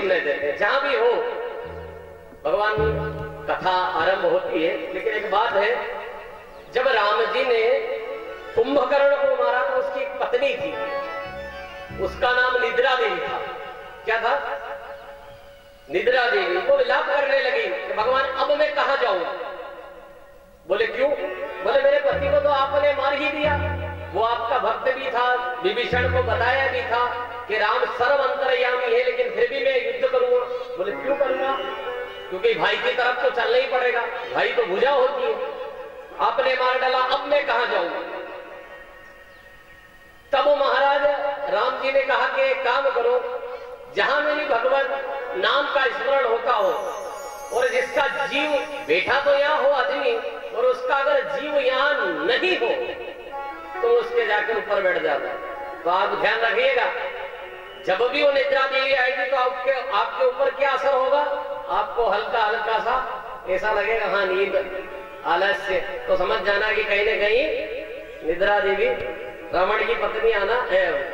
सुनने देते हैं। जहां भी हो भगवान कथा आरंभ होती है। लेकिन एक बात है, जब राम जी ने कुंभकर्ण को मारा तो उसकी एक पत्नी थी, उसका नाम निद्रा देवी था। क्या था? निद्रा देवी। वो विलाप करने लगी कि भगवान अब मैं कहां जाऊं? बोले क्यों? बोले मेरे पति को तो आपने मार ही दिया, वो आपका भक्त भी था, विभीषण को बताया भी था कि राम सर्व अंतर्यामी है, लेकिन फिर भी मैं युद्ध करूंगा। बोले क्यों करूंगा? क्योंकि भाई की तरफ तो चलना ही पड़ेगा, भाई तो भुजा होती है। आपने मार डाला, अब मैं कहां जाऊं? तब महाराज राम जी ने कहा कि एक काम करो, जहां मेरी भगवान नाम का स्मरण होता हो और जिसका जीव बैठा तो यहां हो आदमी, और उसका अगर जीव यहां नहीं हो तो उसके जाकर ऊपर बैठ जाता। तो आप ध्यान रखिएगा, जब भी वो निद्रा देवी आएगी तो आपके ऊपर क्या असर होगा? आपको हल्का हल्का सा ऐसा लगेगा, हाँ नींद, आलस्य। तो समझ जाना कि कहीं ना कहीं निद्रा देवी, रावण की पत्नी आना,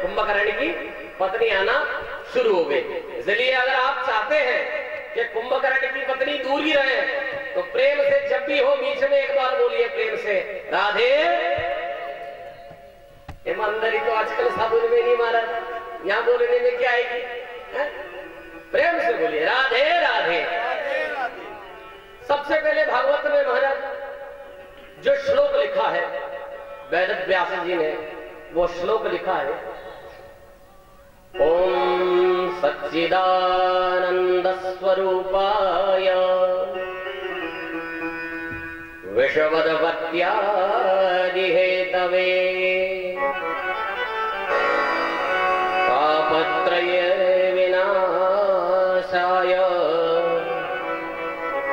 कुंभकर्ण की पत्नी आना शुरू हो गई। इसलिए अगर आप चाहते हैं कि कुंभकर्ण की पत्नी दूर ही रहे, तो प्रेम से जब भी हो बीच में एक बार बोलिए प्रेम से, राधे। ईमानदारी तो आजकल साबुन में नहीं मारा, यहां बोलने में क्या आएगी? प्रेम से बोलिए राधे राधे। सबसे पहले भागवत में महाराज जो श्लोक लिखा है वेद व्यास जी ने, वो श्लोक लिखा है, ओम सच्चिदानंद स्वरूपाय विषवदपत्यादिहेतवे तापत्रय विनाशाय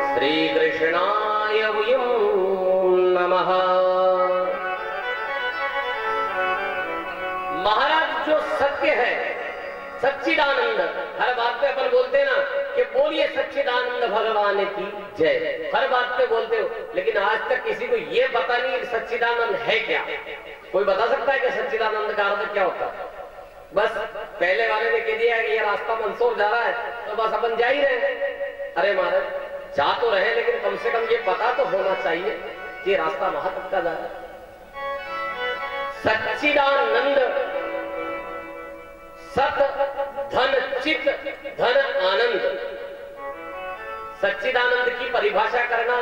श्रीकृष्णाय वयं नमः। महाराज जो सत्य है, सच्चिदानंद, हर बात पे अपन बोलते ना कि बोलिए सच्चिदानंद भगवान की जय, हर बात पे बोलते हो, लेकिन आज तक किसी को ये पता नहीं कि सच्चिदानंद है क्या। कोई बता सकता है कि सच्चिदानंद का अर्थ क्या होता है? बस पहले वाले ने कह दिया कि ये रास्ता मंसूर जा रहा है, तो बस अपन जा ही रहे। अरे महाराज जा तो रहे, लेकिन कम से कम ये पता तो होना चाहिए कि रास्ता वहां तक का जा रहा है। सच्चिदानंद, सत धन चित धन आनंद। सच्चिदानंद की परिभाषा करना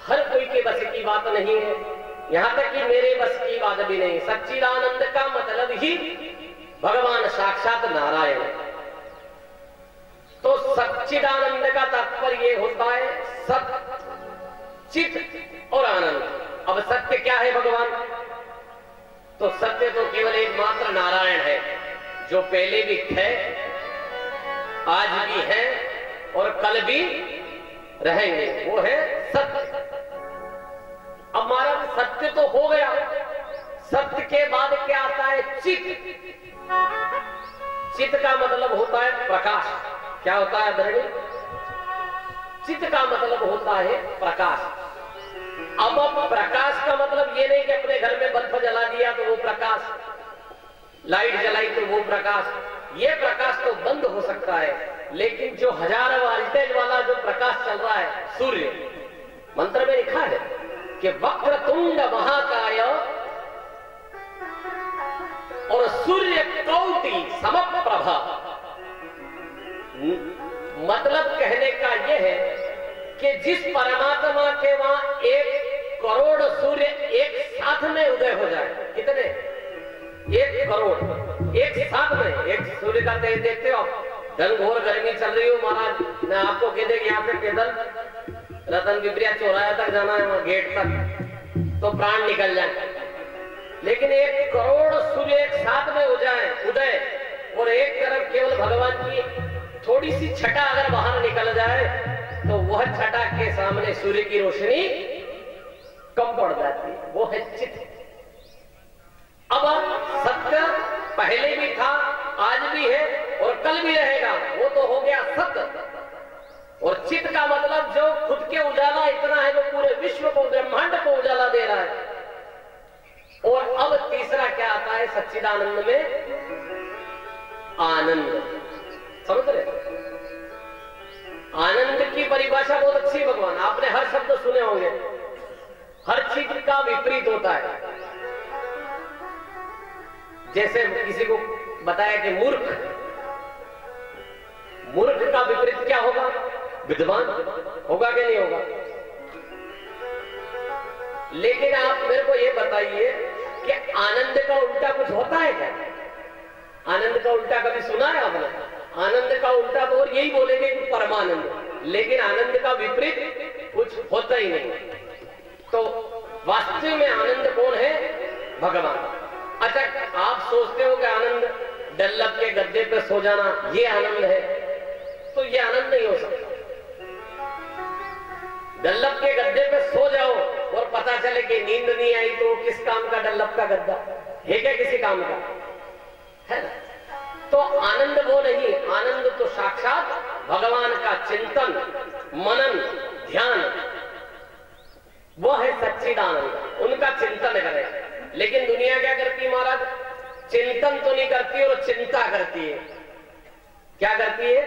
हर कोई के बस की बात नहीं है, यहां तक कि मेरे बस की बात भी नहीं। सच्चिदानंद का मतलब ही भगवान साक्षात नारायण। तो सच्चिदानंद का तात्पर्य होता है सत चित और आनंद। अब सत्य क्या है भगवान? तो सत्य तो केवल एकमात्र नारायण है, जो पहले भी थे, आज भी हैं और कल भी रहेंगे, वो है सत्य। अब महाराज सत्य तो हो गया, सत्य के बाद क्या आता है? चित। चित का मतलब होता है प्रकाश। क्या होता है धरणी? चित का मतलब होता है प्रकाश। अब प्रकाश का मतलब ये नहीं कि अपने घर में बल्ब जला दिया तो वो प्रकाश, लाइट जलाई तो वो प्रकाश। ये प्रकाश तो बंद हो सकता है, लेकिन जो 1000 वोल्टेज वाला जो प्रकाश चल रहा है, सूर्य, मंत्र में लिखा है कि वक्रतुंड महाकाय और सूर्य कोटि समप्रभा। मतलब कहने का यह है कि जिस परमात्मा के वहां 1 करोड़ सूर्य एक साथ में उदय हो जाए, कितने? 1 करोड़ एक साथ में। एक सूर्य का तेज देखते हो, घनघोर गर्मी चल रही हो महाराज, मैं आपको कह दे कि यहाँ से पैदल रतन विप्रिया चौराया तक जाना है, वहां गेट तक, तो प्राण निकल जाए। लेकिन 1 करोड़ सूर्य एक साथ में हो जाए उदय, और एक तरफ केवल भगवान की थोड़ी सी छटा अगर बाहर निकल जाए, तो वह छटा के सामने सूर्य की रोशनी कम पड़ जाती है, वो है चित। अब सत्य पहले भी था, आज भी है और कल भी रहेगा, वो तो हो गया सत्य। और चित का मतलब जो खुद के उजाला इतना है, जो पूरे विश्व को, ब्रह्मांड को उजाला दे रहा है। और अब तीसरा क्या आता है सच्चिदानंद में? आनंद। समझ रहे? परिभाषा बहुत अच्छी है भगवान, आपने हर शब्द सुने होंगे। हर चीज का विपरीत होता है। जैसे किसी को बताया कि मूर्ख, मूर्ख का विपरीत क्या होगा? विद्वान होगा कि नहीं होगा? लेकिन आप मेरे को ये बताइए कि आनंद का उल्टा कुछ होता है क्या? आनंद का उल्टा कभी सुना है आपने? आनंद का उल्टा तो और यही बोलेंगे कि परमानंद, लेकिन आनंद का विपरीत कुछ होता ही नहीं। तो वास्तव में आनंद कौन है? भगवान। अच्छा, आप सोचते हो कि आनंद डल्लब के गद्दे पे सो जाना ये आनंद है, तो ये आनंद नहीं हो सकता। डल्लब के गद्दे पे सो जाओ और पता चले कि नींद नहीं आई, तो किस काम का डल्लब का गद्दा है? क्या किसी काम का है ना? तो आनंद वो नहीं, आनंद तो साक्षात भगवान का चिंतन, मनन, ध्यान, वो है सच्चिदानंद। उनका चिंतन करें। लेकिन दुनिया क्या करती है महाराज? चिंतन तो नहीं करती और चिंता करती है। क्या करती है?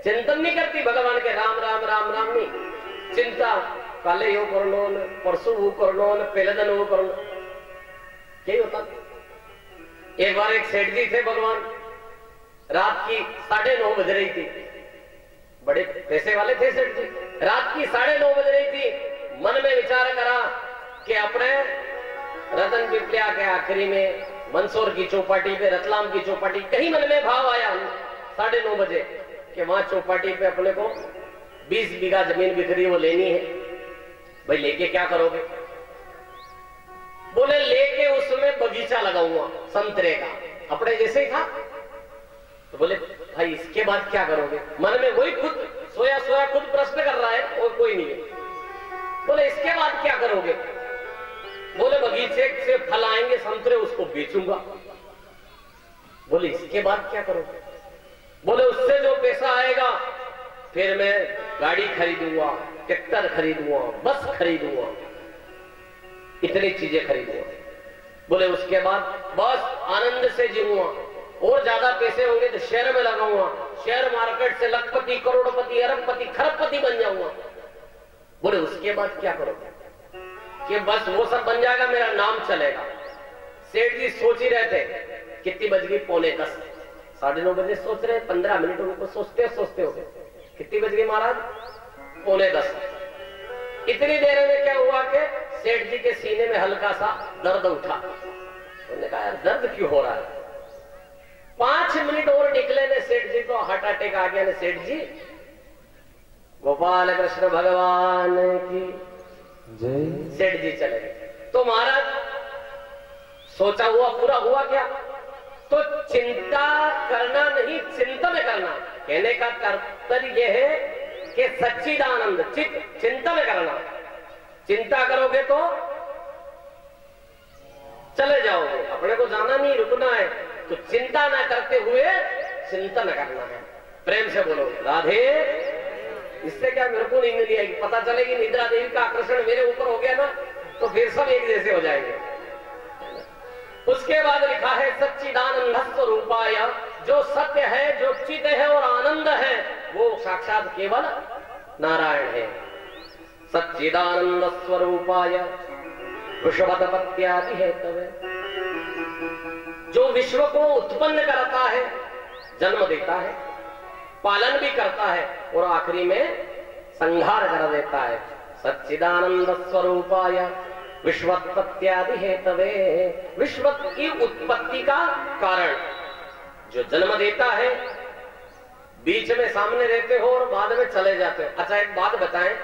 चिंतन नहीं करती भगवान के, राम राम राम राम नहीं, चिंता, काले यो कर लो, परसों वो कर लो, पहले दिन वो कर लो, यही होता। एक बार एक सेठ जी थे भगवान, रात की 9:30 बज रही थी, बड़े पैसे वाले थे सेठ जी। रात की 9:30 बज रही थी, मन में विचार करा कि अपने रतन पिपलिया के आखिरी में मंदसौर की चौपाटी पे, रतलाम की चौपाटी, कहीं मन में भाव आया 9:30 बजे कि वहां चौपाटी पे अपने को 20 बीघा जमीन बिखरी वो लेनी है। भाई लेके क्या करोगे? बोले लेके उसमें बगीचा लगाऊंगा संतरे का, अपने जैसे ही था। तो बोले भाई इसके बाद क्या करोगे? मन में वही खुद सोया सोया खुद प्रश्न कर रहा है और कोई नहीं है। बोले इसके बाद क्या करोगे? बोले बगीचे से फल आएंगे संतरे, उसको बेचूंगा। बोले इसके बाद क्या करोगे? बोले उससे जो पैसा आएगा फिर मैं गाड़ी खरीदूंगा, ट्रैक्टर खरीदूंगा, बस खरीदूंगा, इतनी चीजें खरीदूंगा। बोले उसके बाद बस आनंद से जीऊंगा, और ज्यादा पैसे होंगे तो शेयर में लगाऊंगा, शेयर मार्केट से लखपति, करोड़पति, अरबपति, खरबपति बन जाऊंगा। बोले उसके बाद क्या करोगे? कि बस वो सब बन जाएगा, मेरा नाम चलेगा। सेठ जी सोच ही रहे थे, कितनी बज गई? 9:45, 9:30 बजे सोच रहे, 15 मिनट उनको सोचते हो गए। कितनी बज गई महाराज? 9:45। इतनी देर में क्या हुआ कि सेठ जी के सीने में हल्का सा दर्द उठा। उन्होंने कहा यार दर्द क्यों हो रहा है? 5 मिनट और निकले ने सेठ जी को हार्ट अटैक आ गया ने। सेठ जी गोपाल कृष्ण भगवान की जय। सेठ जी चले गए। तो महाराज सोचा हुआ पूरा हुआ क्या? तो चिंता करना नहीं, चिंतन करना। कहने का तात्पर्य यह है कि सच्चिदानंद चिंतन करना। चिंता करोगे तो चले जाओगे, अपने को जाना नहीं, रुकना है। तो चिंता ना करते हुए चिंतन करना है। प्रेम से बोलो राधे। इससे क्या मेरे को नींद नहीं आएगी? पता चलेगी निद्रा देवी का आकर्षण मेरे ऊपर हो गया ना, तो फिर सब एक जैसे हो जाएंगे। उसके बाद लिखा है सच्चिदानंद स्वरूपाय, जो सत्य है, जो चित है और आनंद है, वो साक्षात केवल नारायण है। सच्चिदानंद स्वरूपाय विश्वोत्पत्त्यादि हेतवे, जो विश्व को उत्पन्न करता है, जन्म देता है, पालन भी करता है और आखिरी में संहार कर देता है। सच्चिदानंद स्वरूपाय विश्वोत्पत्त्यादि हेतवे, विश्व की उत्पत्ति का कारण, जो जन्म देता है, बीच में सामने रहते हो और बाद में चले जाते हो। अच्छा एक बात बताएं,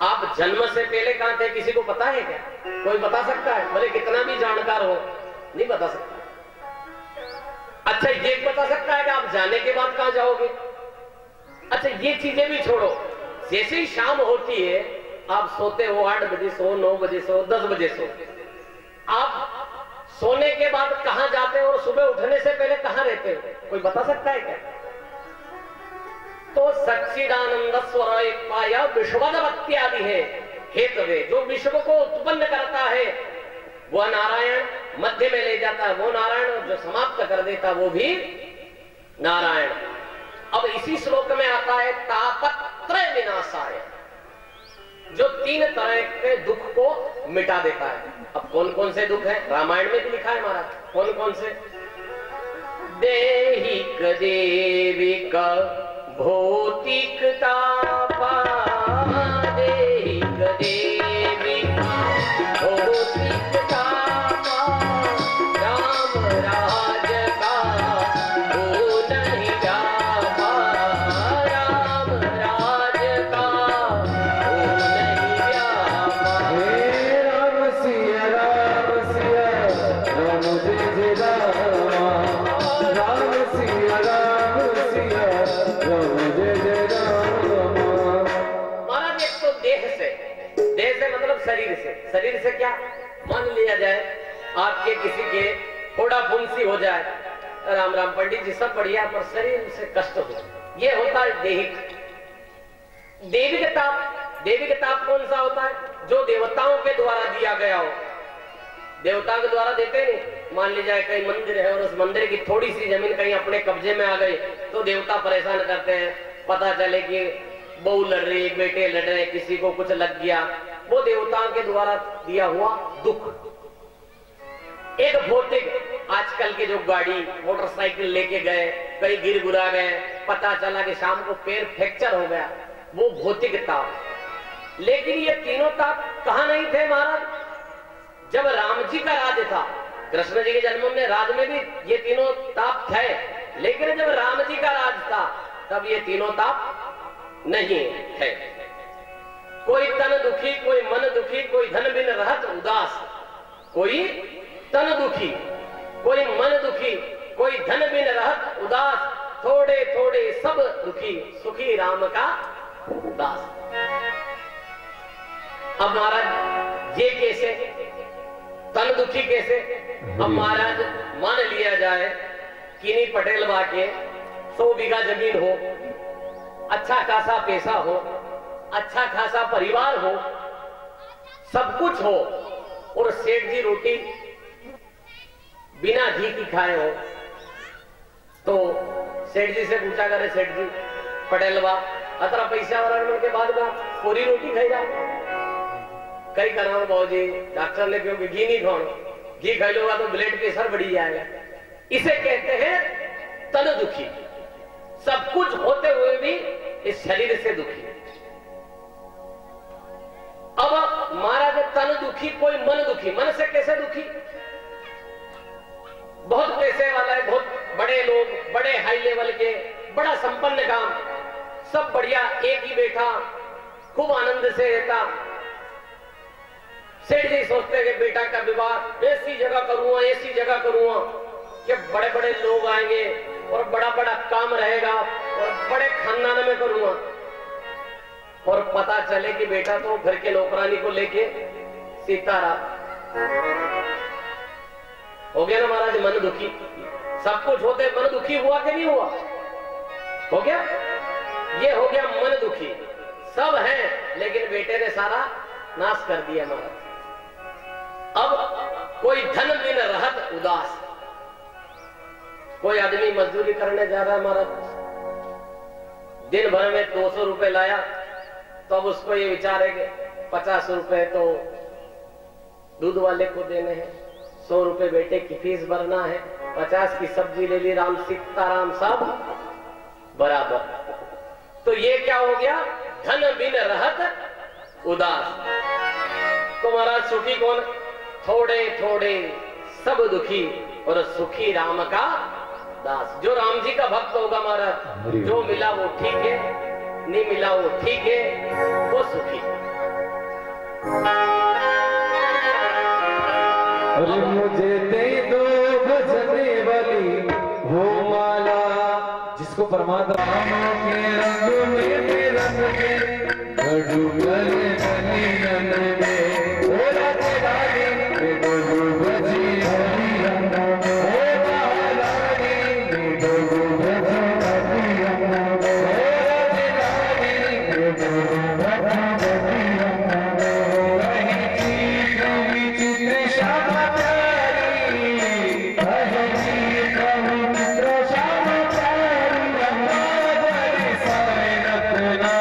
आप जन्म से पहले कहां थे? किसी को पता है क्या? कोई बता सकता है? भले कितना भी जानकार हो, नहीं बता सकता। अच्छा ये बता सकता है कि आप जाने के बाद कहां जाओगे? अच्छा ये चीजें भी छोड़ो, जैसे ही शाम होती है आप सोते हो, 8 बजे सो, 9 बजे सो, 10 बजे सो, आप सोने के बाद कहां जाते हो और सुबह उठने से पहले कहां रहते हो? कोई बता सकता है क्या? तो सच्चिदानंद स्वरूपाय विश्वोत्पत्त्यादि है हेतवे, जो विश्व को उत्पन्न करता है वह नारायण, मध्य में ले जाता है वो नारायण, और जो समाप्त कर देता वो भी नारायण। अब इसी श्लोक में आता है तापत त्रय विनाशाय, जो 3 तरह के दुख को मिटा देता है। अब कौन कौन से दुख है? रामायण में भी लिखा है महाराज। कौन कौन से? देहिक देविक भौतिक तापा, देहिक देविक भौतिक तापा, राम राज का हो नहीं जापा, राम राज का हो नहीं जापा। हे राम सिया राम जय जय रामा, राम सिया जय जय रामा। महाराज एक तो देह से मतलब शरीर से क्या? मान लिया जाए आपके किसी के थोड़ा फुंसी हो जाए, राम राम पंडित जी सब बढ़िया, पर शरीर से कष्ट हो, ये होता है देहिक। देविक ताप कौन सा होता है? जो देवताओं के द्वारा दिया गया हो। देवताओं के द्वारा देते नहीं। मान लीजिए जाए कहीं मंदिर है और उस मंदिर की थोड़ी सी जमीन कहीं अपने कब्जे में आ गई तो देवता परेशान करते हैं। पता चले कि बहू लड़ रही, बेटे लड़ रहे, किसी को कुछ लग गया, वो देवताओं के द्वारा दिया हुआ दुख। एक भौतिक, आजकल के जो गाड़ी मोटरसाइकिल लेके गए, कहीं गिर गुरा गए, पता चला कि शाम को पैर फ्रैक्चर हो गया, वो भौतिक ताप। लेकिन ये तीनों ताप कहां नहीं थे महाराज? जब राम जी का राज था, कृष्ण जी के जन्म में राज में भी ये तीनों ताप थे, लेकिन जब राम जी का राज था तब ये तीनों ताप नहीं थे। कोई तन दुखी, कोई मन दुखी, कोई धन बिन रहत उदास। कोई तन दुखी, कोई मन दुखी, कोई धन बिन रहत उदास, थोड़े थोड़े सब दुखी, सुखी राम का दास। अब महाराज ये कैसे? तन दुखी कैसे? अब महाराज मान लिया जाए किन्हीं पटेल बा के 100 बीघा जमीन हो, अच्छा खासा पैसा हो, अच्छा खासा परिवार हो, सब कुछ हो, और सेठ जी रोटी बिना घी की खाए हो, तो सेठ जी से पूछा करे, सेठ जी पटेल बा अतरा पैसा वाला के बाद में पूरी रोटी खाई जा कई कराओ बाबूजी, डॉक्टर ने क्यों घी नहीं खाओ, घी खाई लोगा तो ब्लड प्रेशर बढ़ी जाएगा। इसे कहते हैं तन दुखी, सब कुछ होते हुए भी इस शरीर से दुखी। अब महाराज तन दुखी, कोई मन दुखी। मन से कैसे दुखी? बहुत पैसे वाला है, बहुत बड़े लोग, बड़े हाई लेवल के, बड़ा संपन्न काम, सब बढ़िया, एक ही बैठा खूब आनंद से रहता। सेठ जी सोचते कि बेटा का विवाह ऐसी जगह करूंगा, ऐसी जगह करूंगा कि बड़े बड़े लोग आएंगे और बड़ा बड़ा काम रहेगा और बड़े खानदान में करूंगा। और पता चले कि बेटा तो घर के नौकरानी को लेके सीताराम हो गया ना महाराज, मन दुखी। सब कुछ होते मन दुखी हुआ कि नहीं हुआ? हो गया। ये हो गया मन दुखी, सब है लेकिन बेटे ने सारा नाश कर दिया महाराज। अब कोई धन बिन रहत उदास। कोई आदमी मजदूरी करने जा रहा है महाराज, दिन भर में 200 रुपए लाया, तो अब उसको ये विचार है कि 50 रुपए तो दूध वाले को देने हैं, 100 रुपए बेटे की फीस भरना है, 50 की सब्जी ले ली, राम सीताराम सब बराबर। तो ये क्या हो गया? धन बिन रहत उदास। तो महाराज सुखी कौन? थोड़े थोड़े सब दुखी और सुखी राम का दास। जो राम जी का भक्त होगा महाराज, जो मिला वो ठीक है, नहीं मिला वो ठीक है, वो सुखी। अरे मुझे दे दो भजने वाली वो माला, जिसको परमात्मा के रंग में रंग के गडुगल गलियन में ओला तेराली गडु भजी हरियन में महारानी गडु भजी हरियन में तेराली गडु भजी हरियन में वही चीज विचित्र श्यामा प्यारी, वही पवित्र श्यामा प्यारी, हमारी सारे रत्ना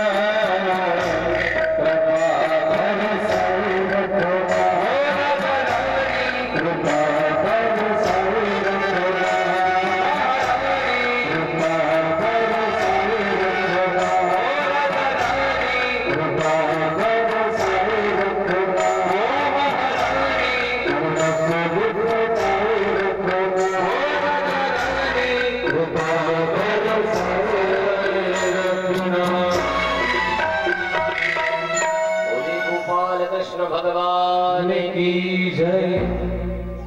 भगवान की जय।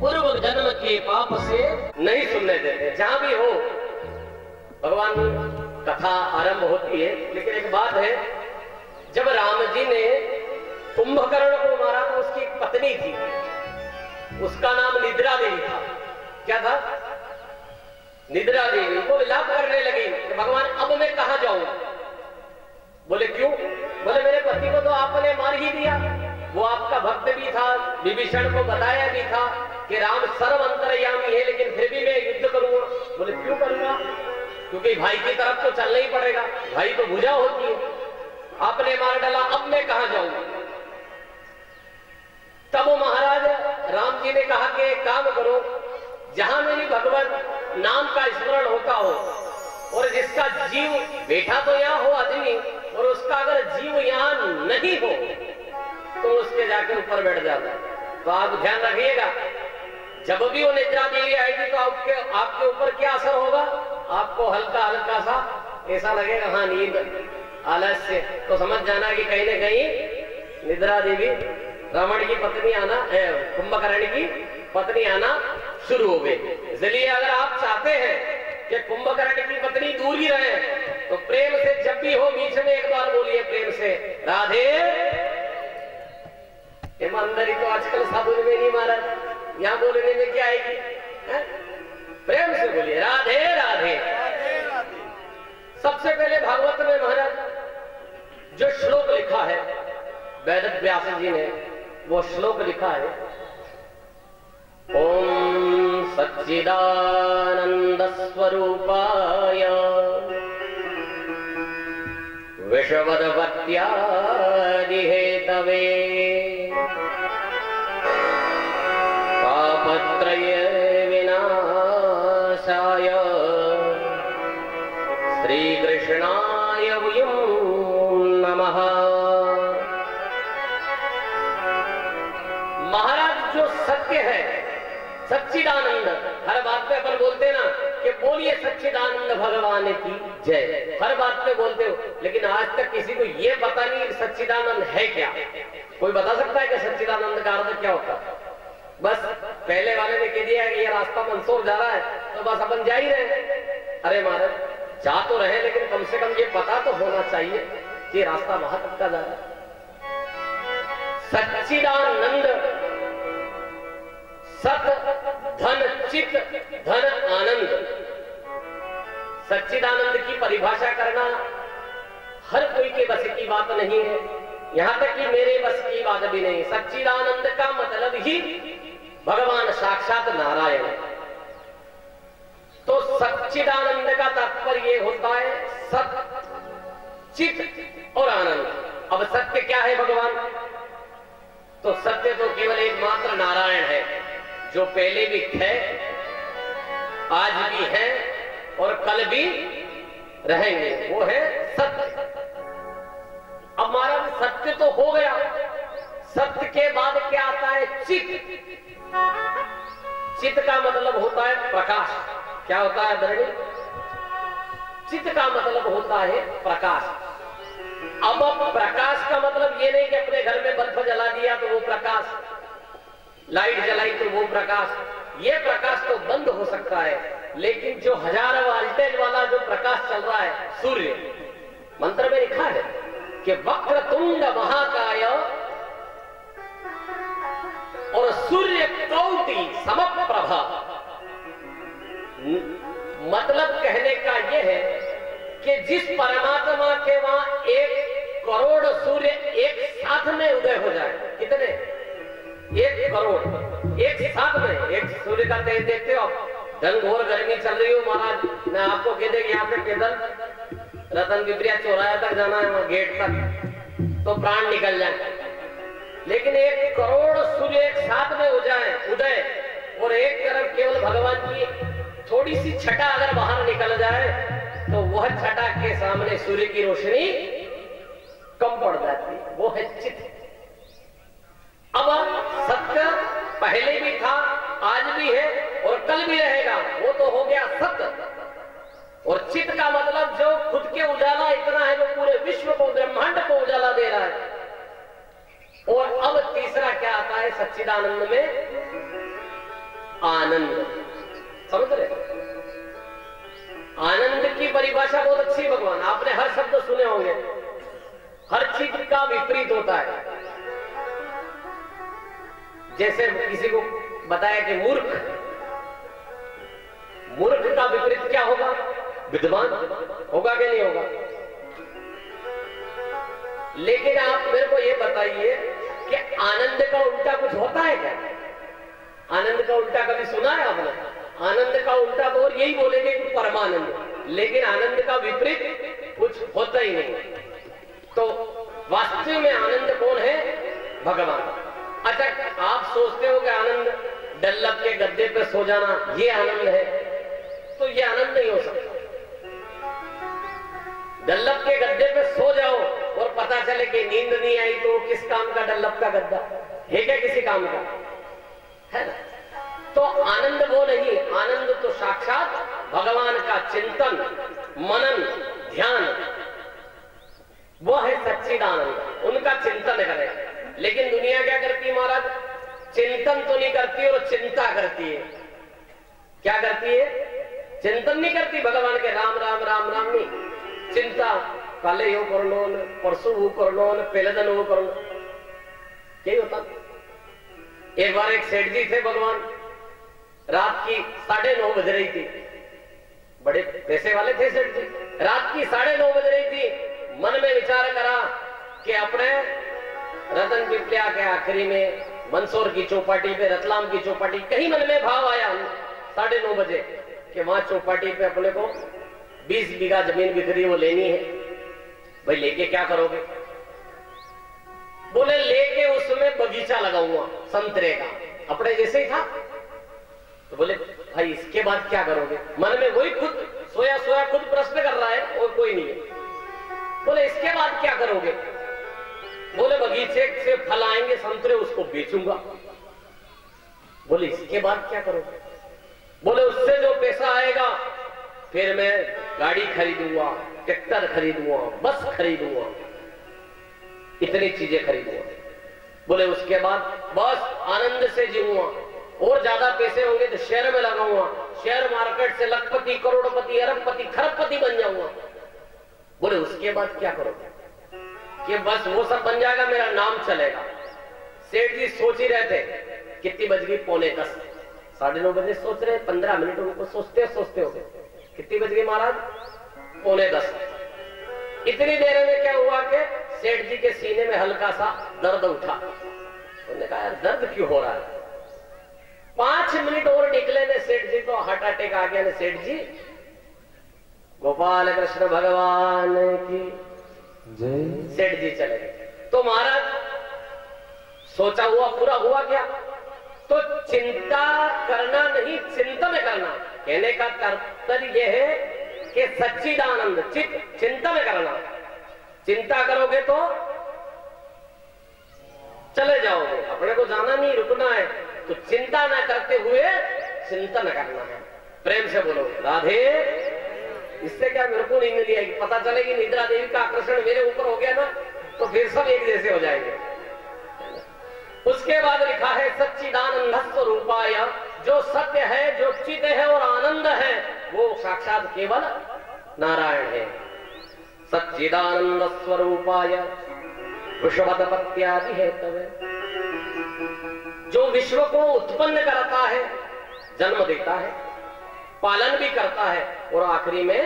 पूर्व जन्म के पाप से नहीं सुनने देते। जहां भी हो भगवान कथा आरंभ होती है। लेकिन एक बात है, जब राम जी ने कुंभकर्ण को मारा तो उसकी एक पत्नी थी, उसका नाम निद्रा देवी था। क्या था? निद्रा देवी। वो विलाप करने लगी कि भगवान अब मैं कहां जाऊं? बोले क्यों? बोले मेरे पति को तो आपने मार ही दिया, वो आपका भक्त भी था, विभीषण को बताया भी था कि राम सर्व अंतर्यामी है, लेकिन फिर भी मैं युद्ध करूंगा। बोले क्यों करूंगा? क्योंकि भाई की तरफ तो चलना ही पड़ेगा, भाई तो भुजा होती है। आपने मार डाला, अब मैं कहां जाऊंगा? तब महाराज राम जी ने कहा कि एक काम करो, जहां मेरी भगवत नाम का स्मरण होता हो और जिसका जीव बैठा तो यहां हो आदमी, और उसका अगर जीव यहां नहीं हो तो उसके जाके ऊपर बैठ जाता। तो आप ध्यान रखिएगा, जब भी वो निद्रा देवी आएगी तो आपके ऊपर क्या असर होगा? आपको हल्का हल्का सा ऐसा लगेगा, हाँ नींद आलस्य, तो समझ जाना कि कहीं ना कहीं निद्रा देवी रावण की पत्नी आना, कुंभकर्ण की पत्नी आना शुरू हो गई। इसलिए अगर आप चाहते हैं कि कुंभकर्ण की पत्नी दूर ही रहे तो प्रेम से जब भी हो बीच में एक बार बोलिए प्रेम से राधे। ईमानदारी तो आजकल साधु में नहीं मारा, यहां बोलने में क्या आएगी? प्रेम से बोलिए राधे राधे। सबसे पहले भागवत में महाराज जो श्लोक लिखा है वेद व्यास जी ने, वो श्लोक लिखा है, ओम सच्चिदानंद स्वरूपाय विश्ववद्भक्त्यादिहेतवे पापत्रय विनाशाय श्रीकृष्णाय वयं नमः। महाराज जो सत्य है, सच्चिदानंद, हर बात पे अपन बोलते ना कि बोलिए सच्चिदानंद भगवान की जय, हर बात पे बोलते हो, लेकिन आज तक किसी को ये पता नहीं कि सच्चिदानंद है क्या। कोई बता सकता है कि सच्चिदानंद का अर्थ क्या होता है? बस पहले वाले ने कह दिया कि ये रास्ता मंसूर जा रहा है तो बस अपन जा ही रहे। अरे महाराज जा तो रहे, लेकिन कम से कम ये पता तो होना चाहिए कि रास्ता वहां तक का जा रहा है। सच्चिदानंद, सत धन चित धन आनंद। सच्चिदानंद की परिभाषा करना हर कोई के बस की बात नहीं है, यहां तक कि मेरे बस की बात भी नहीं। सच्चिदानंद का मतलब ही भगवान साक्षात नारायण। तो सच्चिदानंद का तात्पर्य होता है सत चित और आनंद। अब सत्य क्या है भगवान? तो सत्य तो केवल एकमात्र नारायण है, जो पहले भी थे, आज भी हैं और कल भी रहेंगे, वो है सत्य। अब हमारा सत्य तो हो गया, सत्य के बाद क्या आता है? चित। चित का मतलब होता है प्रकाश। क्या होता है धरणी? चित का मतलब होता है प्रकाश। अब प्रकाश का मतलब ये नहीं कि अपने घर में बल्ब जला दिया तो वो प्रकाश, लाइट जलाई तो वो प्रकाश। ये प्रकाश तो बंद हो सकता है, लेकिन जो 1000 वोल्टेज वाला जो प्रकाश चल रहा है, सूर्य, मंत्र में लिखा है कि वक्रतुंड महाकाय और सूर्य कोटि समप्रभा। मतलब कहने का यह है कि जिस परमात्मा के वहां 1 करोड़ सूर्य एक साथ में उदय हो जाए, कितने? 1 करोड़ एक साथ में एक सूर्य का तेज देखते हो। घनघोर गर्मी चल रही हो महाराज, मैं आपको कह दे कि यहाँ पे पैदल रतन विप्रिया चौराया तक जाना है, वहां गेट तक, तो प्राण निकल जाए। लेकिन 1 करोड़ सूर्य एक साथ में हो जाए उदय, और एक तरफ केवल भगवान की थोड़ी सी छटा अगर बाहर निकल जाए तो वह छटा के सामने सूर्य की रोशनी कम पड़ जाती है, वो है चित। अब सत्य पहले भी था, आज भी है और कल भी रहेगा, वो तो हो गया सत्य। और चित का मतलब जो खुद के उजाला इतना है, जो पूरे विश्व को, ब्रह्मांड को उजाला दे रहा है। और अब तीसरा सच्चिदानंद में आनंद। समझ रहे? आनंद की परिभाषा बहुत अच्छी भगवान, आपने हर शब्द सुने होंगे। हर चीज का विपरीत होता है। जैसे किसी को बताया कि मूर्ख, मूर्ख का विपरीत क्या होगा? विद्वान होगा कि नहीं होगा? लेकिन आप मेरे को ये बताइए कि आनंद का उल्टा कुछ होता है क्या? आनंद का उल्टा कभी सुना है आपने? आनंद का उल्टा तो और यही बोलेंगे कि परमानंद, लेकिन आनंद का विपरीत कुछ होता ही नहीं। तो वास्तव में आनंद कौन है? भगवान। अच्छा, आप सोचते हो कि आनंद डल्लब के गद्दे पे सो जाना ये आनंद है, तो ये आनंद नहीं हो सकता। डल्लब के गद्दे पे सो जाओ और पता चले कि नींद नहीं आई, तो किस काम का डल्लब का गद्दा है? क्या किसी काम का है ना? तो आनंद वो नहीं, आनंद तो साक्षात भगवान का चिंतन, मनन, ध्यान, वो है सच्चिदानंद। उनका चिंतन करें। लेकिन दुनिया क्या करती है महाराज? चिंतन तो नहीं करती और चिंता करती है। क्या करती है? चिंतन नहीं करती भगवान के, राम राम राम राम नहीं, चिंता, काले यो कर लो, परसों वो कर लो, पहले दिन वो कर लो, यही होता। एक बार एक सेठ जी थे भगवान, रात की 9:30 बज रही थी, बड़े पैसे वाले थे सेठ जी। रात की 9:30 बज रही थी, मन में विचार करा कि अपने रतन पिपलिया के आखिरी में मंदसौर की चौपाटी पे, रतलाम की चौपाटी, कहीं मन में भाव आया 9:30 बजे कि वहां चौपाटी पे अपने को 20 बीघा जमीन बिखरी वो लेनी है। भाई लेके क्या करोगे? बोले लेके उसमें बगीचा लगाऊंगा संतरे का, अपने जैसे ही था। तो बोले भाई इसके बाद क्या करोगे? मन में वही खुद सोया सोया खुद प्रश्न कर रहा है और कोई नहीं है। बोले इसके बाद क्या करोगे? बोले बगीचे से फल आएंगे संतरे, उसको बेचूंगा। बोले इसके बाद क्या करोगे? बोले उससे जो पैसा आएगा फिर मैं गाड़ी खरीदूंगा, ट्रैक्टर खरीदूंगा, बस खरीदूंगा, इतनी चीजें खरीदूंगा। बोले उसके बाद बस आनंद से जीऊंगा, और ज्यादा पैसे होंगे तो शेयर में लगाऊंगा, शेयर मार्केट से लखपति, करोड़पति, अरबपति, खरबपति बन जाऊंगा। बोले उसके बाद क्या करोगे? कि बस वो सब बन जाएगा, मेरा नाम चलेगा। सेठ जी सोच ही रहे थे, कितनी बज गई? 9:45, 9:30 बजे सोच रहे, 15 मिनट उनको सोचते हो गए। कितनी बज गई महाराज? 9:45। इतनी देर में क्या हुआ कि सेठ जी के सीने में हल्का सा दर्द उठा। उन्होंने कहा यार दर्द क्यों हो रहा है? 5 मिनट और निकले ने सेठ जी को हार्ट अटैक आ गया ने। सेठ जी गोपाल कृष्ण भगवान की जय। सेठ जी चले गए। तो महाराज सोचा हुआ पूरा हुआ क्या? तो चिंता करना नहीं, चिंतन करना। कहने का तात्पर्य यह है कि सच्चिदानंद चिंतन करना। चिंता करोगे तो चले जाओगे, अपने को जाना नहीं, रुकना है। तो चिंता ना करते हुए चिंतन करना है। प्रेम से बोलो राधे। इससे क्या मेरे को नींद नहीं आएगी? पता चलेगी निद्रा देवी का आकर्षण मेरे ऊपर हो गया ना, तो फिर सब एक जैसे हो जाएंगे। उसके बाद लिखा है सच्चिदानंद स्वरूपाय, जो सत्य है, जो चित है और आनंद है, वो साक्षात केवल नारायण है। सच्चिदानंद स्वरूपाय विश्वोत्पत्त्यादि हेतवे, जो विश्व को उत्पन्न करता है, जन्म देता है, पालन भी करता है और आखिरी में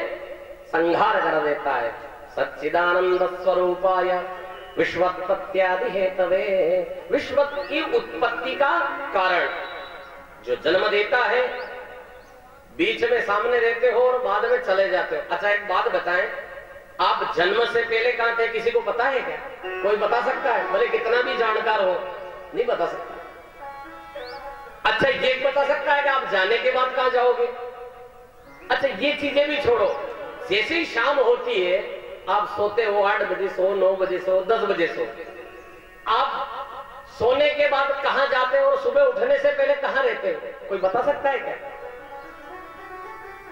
संहार कर देता है। सच्चिदानंद स्वरूपाय विश्वोत्पत्त्यादि हेतवे, विश्व की उत्पत्ति का कारण, जो जन्म देता है, बीच में सामने रहते हो और बाद में चले जाते हो। अच्छा एक बात बताएं, आप जन्म से पहले कहां थे? किसी को पता है क्या? कोई बता सकता है? भले कितना भी जानकार हो, नहीं बता सकता। अच्छा ये बता सकता है कि आप जाने के बाद कहां जाओगे? अच्छा ये चीजें भी छोड़ो, जैसे ही शाम होती है आप सोते हो, 8 बजे सो, 9 बजे सो, 10 बजे सो, आप सोने के बाद कहां जाते हो और सुबह उठने से पहले कहां रहते हो? कोई बता सकता है क्या?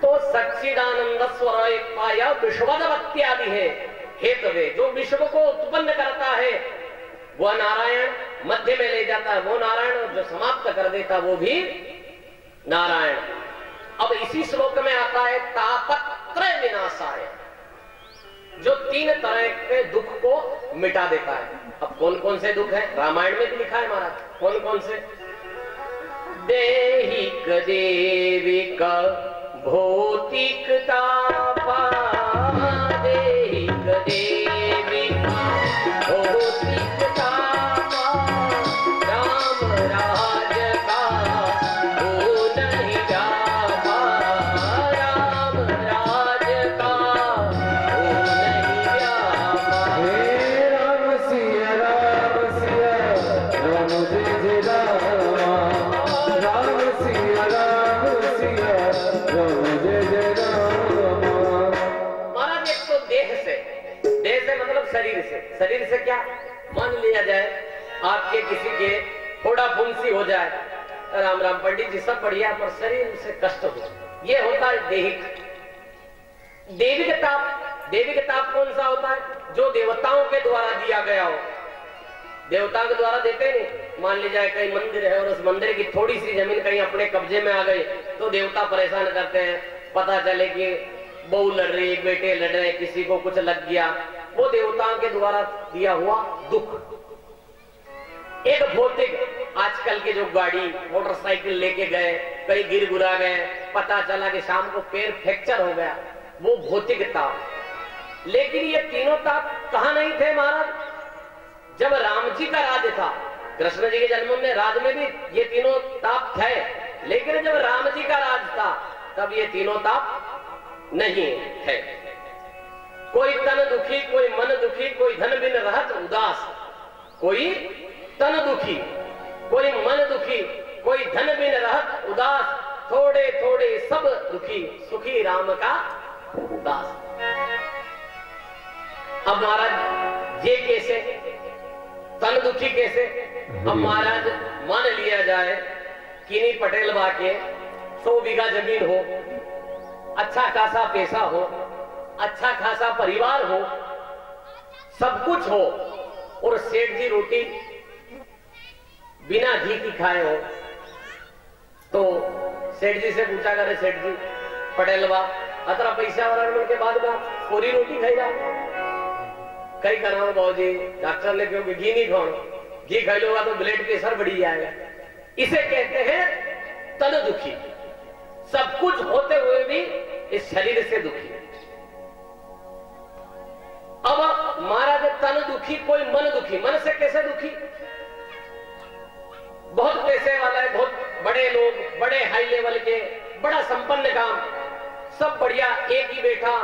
तो सच्चिदानंद स्वरूपाय विश्वोत्पत्त्यादि है हेतवे, जो विश्व को उत्पन्न करता है वह नारायण, मध्य में ले जाता है वो नारायण, और जो समाप्त कर देता वो भी नारायण। अब इसी श्लोक में आता है तापत्रय विनाशाय, जो 3 तरह के दुख को मिटा देता है। अब कौन कौन से दुख है? रामायण में भी लिखा है महाराज, कौन कौन से? देहिक देविक भौतिक तापा, देहिक देविक भौतिक तापा, राम राज का हो नहीं जापा, राम राज का हो नहीं जापा। हे राम सिया राम सिया, राम जय जय रामा, राम सिया राम सिया, राम जय जय रामा। महाराज एक तो देह से मतलब शरीर से क्या? मान लिया जाए आपके किसी के थोड़ा फुंसी हो जाए, राम राम पंडित जी सब बढ़िया, पर शरीर से कष्ट हो, ये होता है देहिक। देविक ताप कौन सा होता है? जो देवताओं के द्वारा दिया गया हो। देवताओं के द्वारा देते नहीं, मान ली जाए कहीं मंदिर है और उस मंदिर की थोड़ी सी जमीन कहीं अपने कब्जे में आ गई तो देवता परेशान करते हैं। पता चले कि बहू लड़ रही, बेटे लड़ रहे, किसी को कुछ लग गया, वो देवताओं के द्वारा दिया हुआ दुख। एक भौतिक, आजकल के जो गाड़ी मोटरसाइकिल लेके गए, कहीं गिर गुरा गए, पता चला कि शाम को पैर फ्रैक्चर हो गया, वो भौतिक ताप। लेकिन ये तीनों ताप कहां नहीं थे महाराज? जब राम जी का राज था, कृष्ण जी के जन्म में राज में भी ये तीनों ताप थे, लेकिन जब राम जी का राज था तब ये तीनों ताप नहीं है। कोई तन दुखी, कोई मन दुखी, कोई धन बिन रहत उदास, कोई तन दुखी, कोई मन दुखी, कोई धन बिन रहत उदास, थोड़े थोड़े सब दुखी, सुखी राम का दास। अब महाराज ये कैसे? तन दुखी कैसे? अब महाराज मान लिया जाए किन्हीं पटेल बा के 100 बीघा जमीन हो, अच्छा खासा पैसा हो, अच्छा खासा परिवार हो, सब कुछ हो, और सेठ जी रोटी बिना घी की खाए हो, तो सेठ जी से पूछा करे, सेठ जी पटेल बा अतरा पैसा वाला के बाद में पूरी रोटी खाई जा, कई कराओ बाबूजी, डॉक्टर ने क्यों घी नहीं खाओ, घी खाई लोगा तो ब्लड प्रेशर बढ़ी जाएगा। इसे कहते हैं तन दुखी, सब कुछ होते हुए भी इस शरीर से दुखी। अब महाराज तन दुखी, कोई मन दुखी। मन से कैसे दुखी? बहुत पैसे वाला है, बहुत बड़े लोग, बड़े हाई लेवल के, बड़ा संपन्न काम, सब बढ़िया, एक ही बैठा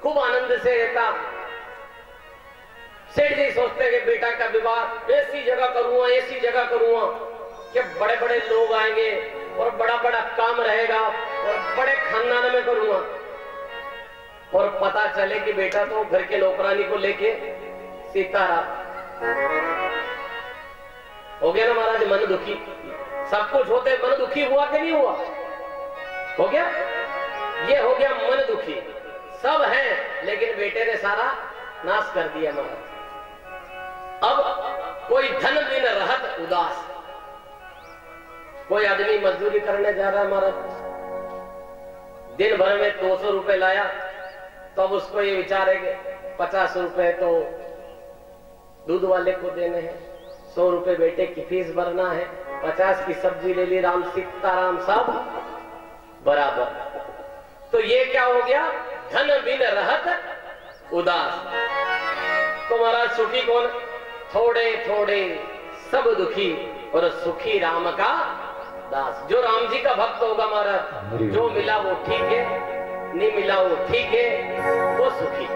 खूब आनंद से रहता। सेठ जी सोचते हैं कि बेटा का विवाह ऐसी जगह करूंगा, ऐसी जगह करूंगा कि बड़े बड़े लोग आएंगे और बड़ा बड़ा काम रहेगा और बड़े खानदान में करूंगा। और पता चले कि बेटा तो घर के नौकरानी को लेके सीताराम हो गया ना महाराज, मन दुखी। सब कुछ होते मन दुखी हुआ कि नहीं हुआ? हो गया। ये हो गया मन दुखी, सब है लेकिन बेटे ने सारा नाश कर दिया महाराज। अब कोई धन बिन रहत उदास। कोई आदमी मजदूरी करने जा रहा है महाराज, दिन भर में 200 रुपए लाया, तो अब उसको ये विचार है कि 50 रुपए तो दूध वाले को देने हैं, 100 रुपए बेटे की फीस भरना है, 50 की सब्जी ले ली, राम सीताराम सब बराबर। तो ये क्या हो गया? धन बिन रहत उदास। तो महाराज सुखी कौन? थोड़े थोड़े सब दुखी और सुखी राम का दास। जो राम जी का भक्त होगा महाराज, जो मिला वो ठीक है, नहीं मिला वो ठीक है, वो सुखी।